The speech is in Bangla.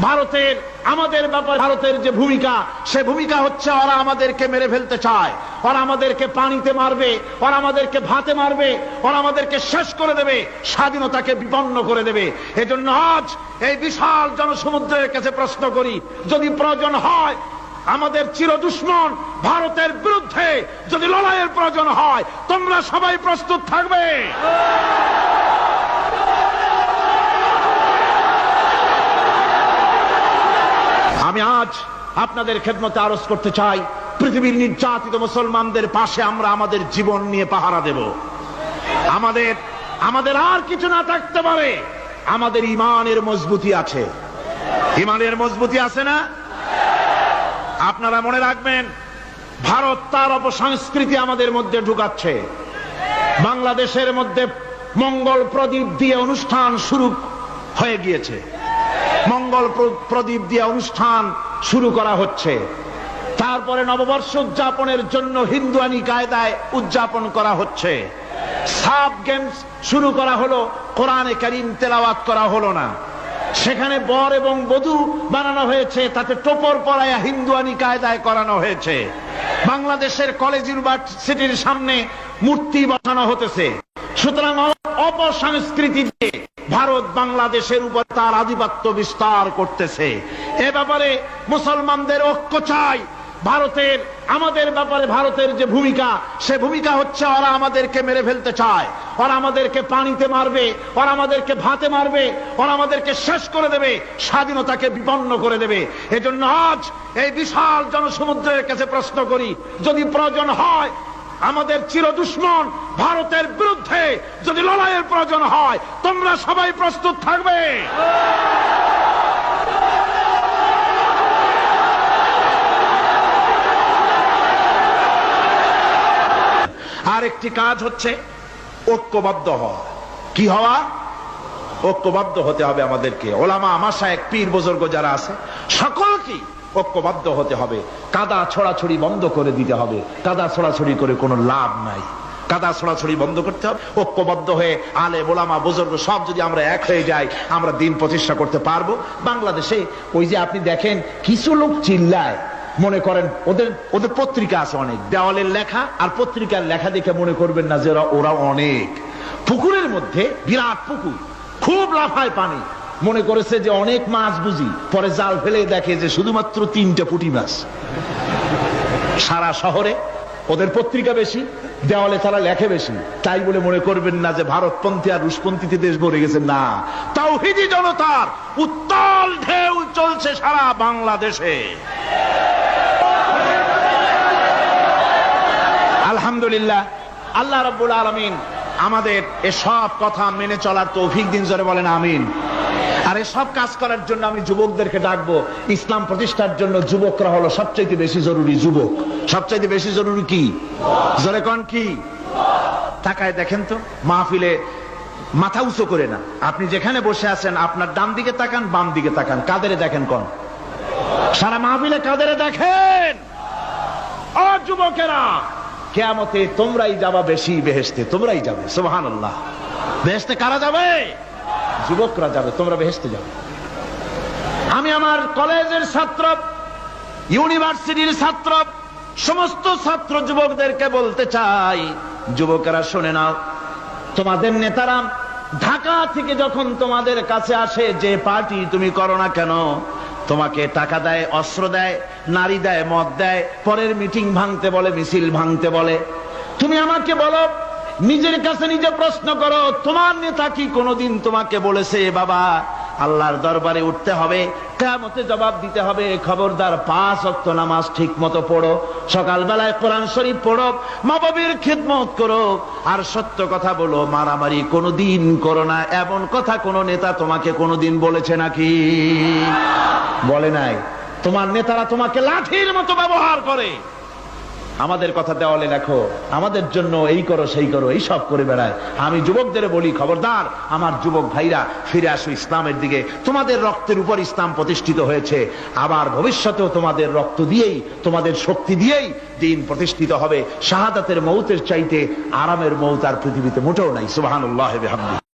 ভারতের আমাদের ব্যাপারে ভারতের যে ভূমিকা, সে ভূমিকা হচ্ছে ওরা আমাদেরকে মেরে ফেলতে চায়, ওরা আমাদেরকে পানিতে মারবে, ওরা আমাদেরকে ভাতে মারবে, ওরা আমাদেরকে শেষ করে দেবে, স্বাধীনতাকে বিপন্ন করে দেবে। এজন্য আজ এই বিশাল জনসমুদ্রের কাছে প্রশ্ন করি, যদি প্রয়োজন হয় আমাদের চির দুশ্মন ভারতের বিরুদ্ধে যদি লড়াইয়ের প্রয়োজন হয়, তোমরা সবাই প্রস্তুত থাকবে? আমি আজ আপনাদের খেদমতে আরজ করতে চাই, পৃথিবীর নির্যাতিত মুসলমানদের পাশে আমরা আমাদের জীবন নিয়ে পাহারা দেব। আমাদের আর কিছু না থাকতে পারে, আমাদের ঈমানের মজবুতি আছে। ঈমানের মজবুতি আছে না? আপনারা মনে রাখবেন, ভারত তার অপসংস্কৃতি আমাদের মধ্যে ঢুকাচ্ছে। বাংলাদেশের মধ্যে মঙ্গল প্রদীপ দিয়ে অনুষ্ঠান শুরু হয়ে গিয়েছে, মঙ্গল প্রদীপ দিয়ে অনুষ্ঠান শুরু করা হচ্ছে। তারপরে নববর্ষ উদযাপনের জন্য হিন্দুয়ানি কায়দায় উদযাপন করা হচ্ছে। সাব গেমস শুরু করা হলো, কোরআনে কারীম তেলাওয়াত করা হলো না। সেখানে বর এবং বধূ বানানো হয়েছে, তাতে টোপর পরায়া হিন্দুয়ানি কায়দায় করানো হয়েছে। বাংলাদেশের কলেজ ইউনিভার্সিটির সামনে মূর্তি বসানো হতেছে। সুতরাং অপসংস্কৃতি দিয়ে ভারত বাংলাদেশের উপর তার আধিপত্য বিস্তার করতেছে। এ ব্যাপারে মুসলমানদের ঐক্য চাই। আমাদের ব্যাপারে ভারতের যে ভূমিকা, সে ভূমিকা হচ্ছে ওরা আমাদেরকে মেরে ফেলতে চায়, ওরা আমাদেরকে পানিতে মারবে, ওরা আমাদেরকে ভাতে মারবে, ওরা আমাদেরকে শেষ করে দেবে, স্বাধীনতাকে বিপন্ন করে দেবে। এজন্য আজ এই বিশাল জনসমুদ্রের কাছে প্রশ্ন করি, যদি প্রয়োজন হয় আমাদের চির দুশ্মন ভারতের বিরুদ্ধে যদি লড়াইয়ের প্রয়োজন হয়, তোমরা সবাই প্রস্তুত থাকবে? আর একটি কাজ হচ্ছে ঐক্যবদ্ধ হওয়া। কি হওয়া? ঐক্যবদ্ধ হতে হবে আমাদেরকে। ওলামা, মাশায়েখ, পীর বুজুর্গ যারা আছে সকলকে ঐক্যবদ্ধ হতে হবে। কাদা ছড়াছড়ি বন্ধ করে দিতে হবে। কাদা ছড়াছড়ি করে কোনো লাভ নাই। কাদা ছড়াছড়ি বন্ধ করতে হবে। ঐক্যবদ্ধ হয়ে আলেম, ওলামা, বুজুর্গ সব যদি আমরা এক হয়ে যাই, আমরা দিন প্রতিষ্ঠা করতে পারবো। বাংলাদেশে ওই যে আপনি দেখেন কিছু লোক চিল্লায়, মনে করেন ওদের পত্রিকা আছে অনেক, দেওয়ালের লেখা আর পত্রিকার লেখা দেখে মনে করবেন না যে ওরা অনেক। পুকুরের মধ্যে বিরাট পুকুর, খুব লাফায় পানি, মনে করেছে যে অনেক মাছ বুঝি, পরে জাল ফেলে দেখে যে শুধুমাত্র 3টে পুঁটি মাছ। সারা শহরে ওদের পত্রিকা বেশি, দেওয়ালে তারা লেখে বেশি, তাই বলে মনে করবেন না যে ভারতপন্থী আর রুশপন্থীতে দেশ ভরে গেছে। না, তাওহীদি জনতার উত্তাল ঢেউ চলছে সারা বাংলাদেশে। আলহামদুলিল্লাহ, আল্লাহ রাব্বুল আলামিন আমাদের এসব কথা মেনে চলার তৌফিক দিন, জোরে বলেন আমিন। আর এসব কাজ করার জন্য আমি যুবকদেরকে ডাকবো। ইসলাম প্রতিষ্ঠার জন্য যুবকরা হলো সবচেয়ে বেশি জরুরি। যুবক সবচেয়ে বেশি জরুরি। কি? জোরে কোন কি? তাকায় দেখেন তো, মাহফিলে মাথা উঁচু করে না, আপনি যেখানে বসে আছেন আপনার ডান দিকে তাকান, বাম দিকে তাকান, কাদেরে দেখেন? কোন? সারা মাহফিলে কাদেরে দেখেন? ও যুবকেরা, কিয়ামতে তোমরাই যাবা বেশি বেহেশতে, তোমরাই যাবে। সুবহানাল্লাহ। বেহেশতে কারা যাবে? যুবকরা যাবে, তোমরা বেহেশতে যাবে। আমি আমার কলেজের ছাত্র, ইউনিভার্সিটির ছাত্র, সমস্ত ছাত্র যুবকদেরকে বলতে চাই, যুবকেরা শুনে নাও, তোমাদের নেতারা ঢাকা থেকে যখন তোমাদের কাছে আসে, যে পার্টি তুমি করো না কেন, তোমাকে টাকা দেয়, অস্ত্র দেয়, নারী দেয়, মদ দেয়, পরের মিটিং ভাঙতে বলে, মিছিল ভাঙতে বলে। তুমি আমাকে বলো, নিজের কাছে নিজে প্রশ্ন করো, তোমার নেতা কি কোনোদিন তোমাকে বলেছে বাবা আল্লাহর দরবারে উঠতে হবে, কিয়ামতে জবাব দিতে হবে, খবরদার 5 ওয়াক্ত নামাজ ঠিক মতো পড়ো, সকালবেলায় কোরআন শরীফ পড়ো, মা বাবার খিদমত করো, আর সত্য কথা বলো, মারামারি কোনোদিন করো না, এমন কথা কোন নেতা তোমাকে কোনোদিন বলেছে নাকি? বলে নাই। তোমার নেতারা তোমাকে লাঠির মতো ব্যবহার করে। আমাদের কথা দেওয়ালে লেখো, আমাদের জন্য এই করো সেই করো, এই সব করে বেড়ায়। আমি যুবকদের বলি, খবরদার আমার যুবক ভাইরা, ফিরে আসো ইসলামের দিকে। তোমাদের রক্তের উপর ইসলাম প্রতিষ্ঠিত হয়েছে, আবার ভবিষ্যতেও তোমাদের রক্ত দিয়েই, তোমাদের শক্তি দিয়েই দিন প্রতিষ্ঠিত হবে। শাহাদাতের মৌতের চাইতে আরামের মৌত আর পৃথিবীতে মোটেও নাই। সুবহানাল্লাহ ওয়া বিহামদিহি।